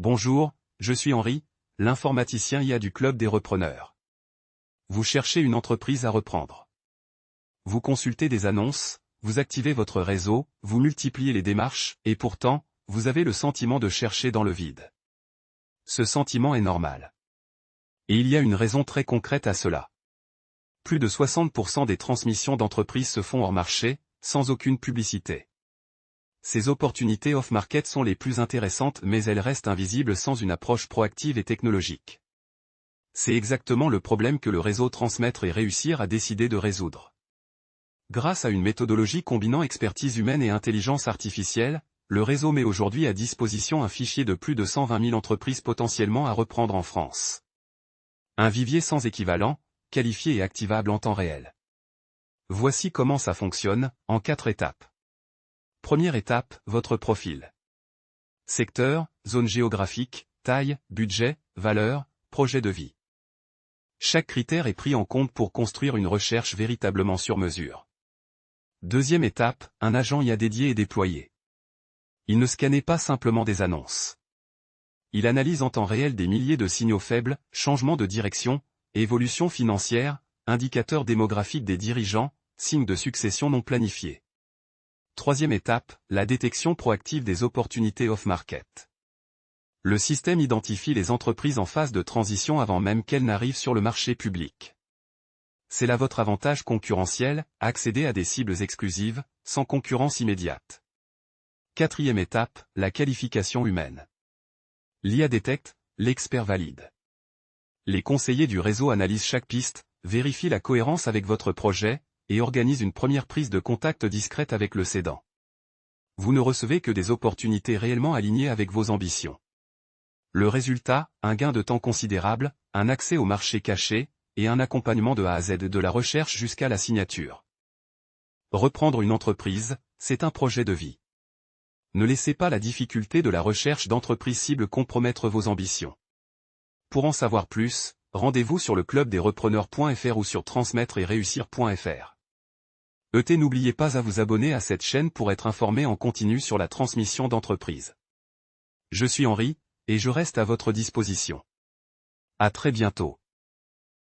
Bonjour, je suis Henri, l'informaticien IA du Club des Repreneurs. Vous cherchez une entreprise à reprendre. Vous consultez des annonces, vous activez votre réseau, vous multipliez les démarches, et pourtant, vous avez le sentiment de chercher dans le vide. Ce sentiment est normal. Et il y a une raison très concrète à cela. Plus de 60% des transmissions d'entreprises se font hors marché, sans aucune publicité. Ces opportunités off-market sont les plus intéressantes mais elles restent invisibles sans une approche proactive et technologique. C'est exactement le problème que le réseau transmettre et réussir a décidé de résoudre. Grâce à une méthodologie combinant expertise humaine et intelligence artificielle, le réseau met aujourd'hui à disposition un fichier de plus de 120 000 entreprises potentiellement à reprendre en France. Un vivier sans équivalent, qualifié et activable en temps réel. Voici comment ça fonctionne, en 4 étapes. Première étape, votre profil. Secteur, zone géographique, taille, budget, valeur, projet de vie. Chaque critère est pris en compte pour construire une recherche véritablement sur mesure. Deuxième étape, un agent IA dédié est déployé. Il ne scannait pas simplement des annonces. Il analyse en temps réel des milliers de signaux faibles, changements de direction, évolution financière, indicateurs démographiques des dirigeants, signes de succession non planifiés. Troisième étape, la détection proactive des opportunités off-market. Le système identifie les entreprises en phase de transition avant même qu'elles n'arrivent sur le marché public. C'est là votre avantage concurrentiel, accéder à des cibles exclusives, sans concurrence immédiate. Quatrième étape, la qualification humaine. L'IA détecte, l'expert valide. Les conseillers du réseau analysent chaque piste, vérifient la cohérence avec votre projet, et organisent une première prise de contact discrète avec le cédant. Vous ne recevez que des opportunités réellement alignées avec vos ambitions. Le résultat, un gain de temps considérable, un accès au marché caché, et un accompagnement de A à Z de la recherche jusqu'à la signature. Reprendre une entreprise, c'est un projet de vie. Ne laissez pas la difficulté de la recherche d'entreprise cible compromettre vos ambitions. Pour en savoir plus, rendez-vous sur le clubdesrepreneurs.fr ou sur transmettre-et-réussir.fr. N'oubliez pas à vous abonner à cette chaîne pour être informé en continu sur la transmission d'entreprise. Je suis Henri, et je reste à votre disposition. À très bientôt.